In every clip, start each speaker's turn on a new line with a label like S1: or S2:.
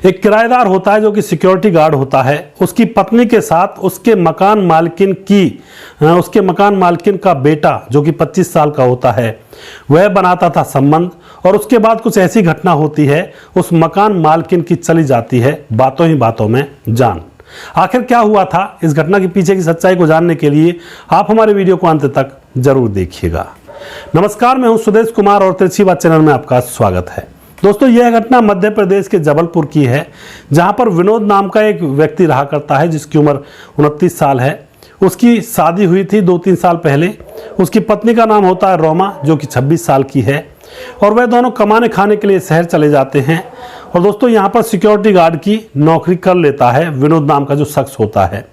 S1: एक किराएदार होता है जो कि सिक्योरिटी गार्ड होता है, उसकी पत्नी के साथ उसके मकान मालकिन का बेटा जो कि 25 साल का होता है वह बनाता था संबंध। और उसके बाद कुछ ऐसी घटना होती है, उस मकान मालकिन की चली जाती है बातों ही बातों में जान। आखिर क्या हुआ था, इस घटना के पीछे की सच्चाई को जानने के लिए आप हमारे वीडियो को अंत तक जरूर देखिएगा। नमस्कार, मैं हूं सुदेश कुमार और तिरछी बात चैनल में आपका स्वागत है। दोस्तों, यह घटना मध्य प्रदेश के जबलपुर की है, जहां पर विनोद नाम का एक व्यक्ति रहा करता है जिसकी उम्र 29 साल है। उसकी शादी हुई थी 2-3 साल पहले। उसकी पत्नी का नाम होता है रोमा जो कि 26 साल की है, और वह दोनों कमाने खाने के लिए शहर चले जाते हैं। और दोस्तों, यहाँ पर सिक्योरिटी गार्ड की नौकरी कर लेता है विनोद नाम का जो शख्स होता है,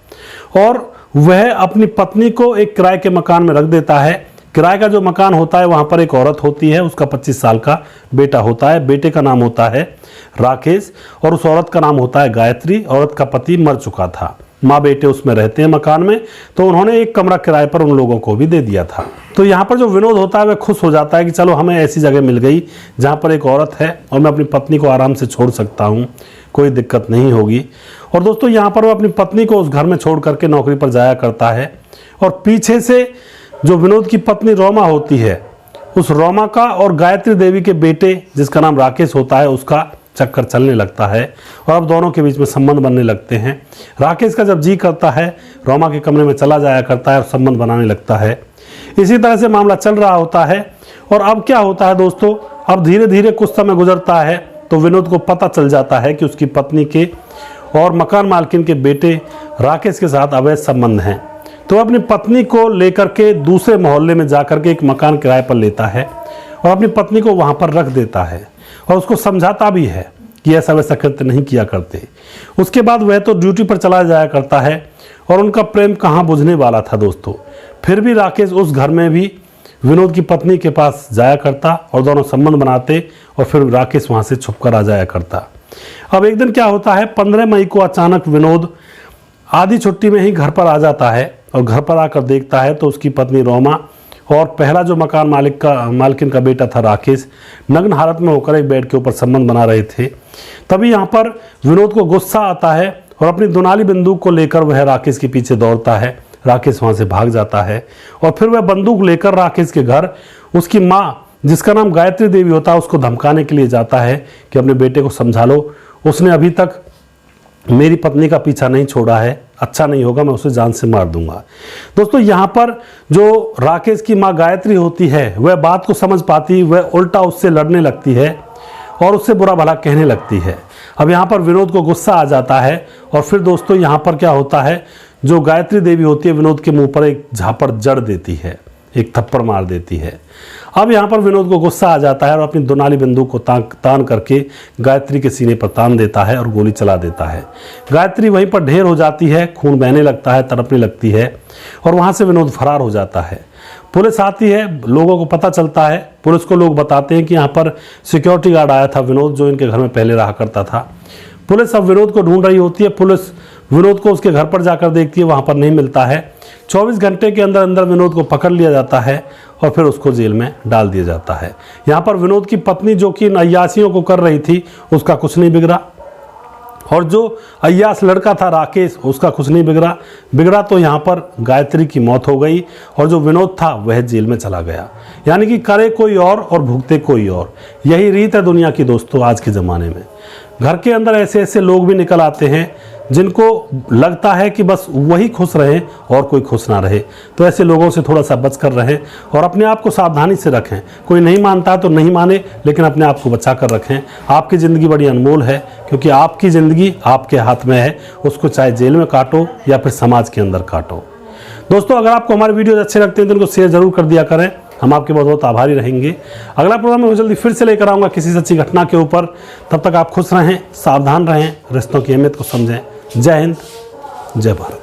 S1: और वह अपनी पत्नी को एक किराए के मकान में रख देता है। किराए का जो मकान होता है वहाँ पर एक औरत होती है, उसका 25 साल का बेटा होता है। बेटे का नाम होता है राकेश और उस औरत का नाम होता है गायत्री। औरत का पति मर चुका था। माँ बेटे उसमें रहते हैं मकान में, तो उन्होंने एक कमरा किराए पर उन लोगों को भी दे दिया था। तो यहाँ पर जो विनोद होता है वह खुश हो जाता है कि चलो हमें ऐसी जगह मिल गई जहाँ पर एक औरत है और मैं अपनी पत्नी को आराम से छोड़ सकता हूँ, कोई दिक्कत नहीं होगी। और दोस्तों, यहाँ पर वो अपनी पत्नी को उस घर में छोड़ करके नौकरी पर जाया करता है, और पीछे से जो विनोद की पत्नी रोमा होती है, उस रोमा का और गायत्री देवी के बेटे जिसका नाम राकेश होता है उसका चक्कर चलने लगता है, और अब दोनों के बीच में संबंध बनने लगते हैं। राकेश का जब जी करता है रोमा के कमरे में चला जाया करता है और संबंध बनाने लगता है। इसी तरह से मामला चल रहा होता है। और अब क्या होता है दोस्तों, अब धीरे धीरे कुछ समय गुजरता है तो विनोद को पता चल जाता है कि उसकी पत्नी के और मकान मालकिन के बेटे राकेश के साथ अवैध संबंध हैं। तो अपनी पत्नी को लेकर के दूसरे मोहल्ले में जाकर के एक मकान किराए पर लेता है और अपनी पत्नी को वहां पर रख देता है, और उसको समझाता भी है कि ऐसा वैसा कृत्य नहीं किया करते। उसके बाद वह तो ड्यूटी पर चला जाया करता है, और उनका प्रेम कहाँ बुझने वाला था दोस्तों। फिर भी राकेश उस घर में भी विनोद की पत्नी के पास जाया करता और दोनों संबंध बनाते, और फिर राकेश वहाँ से छुप कर आ जाया करता। अब एक दिन क्या होता है, 15 मई को अचानक विनोद आधी छुट्टी में ही घर पर आ जाता है, और घर पर आकर देखता है तो उसकी पत्नी रोमा और पहला जो मकान मालकिन का बेटा था राकेश नग्न हालत में होकर एक बेड के ऊपर संबंध बना रहे थे। तभी यहाँ पर विनोद को गुस्सा आता है और अपनी दुनाली बंदूक को लेकर वह राकेश के पीछे दौड़ता है। राकेश वहाँ से भाग जाता है, और फिर वह बंदूक लेकर राकेश के घर उसकी माँ जिसका नाम गायत्री देवी होता है उसको धमकाने के लिए जाता है कि अपने बेटे को समझा लो, उसने अभी तक मेरी पत्नी का पीछा नहीं छोड़ा है, अच्छा नहीं होगा, मैं उसे जान से मार दूंगा। दोस्तों, यहाँ पर जो राकेश की माँ गायत्री होती है वह बात को समझ पाती, वह उल्टा उससे लड़ने लगती है और उससे बुरा भला कहने लगती है। अब यहाँ पर विनोद को गुस्सा आ जाता है, और फिर दोस्तों यहाँ पर क्या होता है, जो गायत्री देवी होती है विनोद के मुंह पर एक झापड़ जड़ देती है, एक थप्पड़ मार देती है। अब यहाँ पर विनोद को गुस्सा आ जाता है और अपनी दुनाली बंदूक को तान करके गायत्री के सीने पर तान देता है और गोली चला देता है। गायत्री वहीं पर ढेर हो जाती है, खून बहने लगता है, तड़पने लगती है, और वहाँ से विनोद फरार हो जाता है। पुलिस आती है, लोगों को पता चलता है, पुलिस को लोग बताते हैं कि यहाँ पर सिक्योरिटी गार्ड आया था विनोद जो इनके घर में पहले रहा करता था। पुलिस अब विनोद को ढूंढ रही होती है। पुलिस विनोद को उसके घर पर जाकर देखती है, वहाँ पर नहीं मिलता है। 24 घंटे के अंदर अंदर विनोद को पकड़ लिया जाता है और फिर उसको जेल में डाल दिया जाता है। यहाँ पर विनोद की पत्नी जो कि इन अय्यासियों को कर रही थी उसका कुछ नहीं बिगड़ा, और जो अय्यास लड़का था राकेश उसका कुछ नहीं बिगड़ा तो यहाँ पर गायत्री की मौत हो गई, और जो विनोद था वह जेल में चला गया। यानी कि करे कोई और भुगते कोई और। यही रीत है दुनिया की दोस्तों आज के ज़माने में। घर के अंदर ऐसे ऐसे लोग भी निकल आते हैं जिनको लगता है कि बस वही खुश रहे और कोई खुश ना रहे। तो ऐसे लोगों से थोड़ा सा बच कर रहें और अपने आप को सावधानी से रखें। कोई नहीं मानता तो नहीं माने, लेकिन अपने आप को बचा कर रखें। आपकी ज़िंदगी बड़ी अनमोल है, क्योंकि आपकी ज़िंदगी आपके हाथ में है। उसको चाहे जेल में काटो या फिर समाज के अंदर काटो। दोस्तों, अगर आपको हमारे वीडियो अच्छे लगते हैं तो इनको शेयर जरूर कर दिया करें, हम आपके बहुत बहुत आभारी रहेंगे। अगला प्रोग्राम मैं जल्दी फिर से लेकर आऊँगा किसी सच्ची घटना के ऊपर। तब तक आप खुश रहें, सावधान रहें, रिश्तों की अहमियत को समझें। जय हिंद, जय भारत।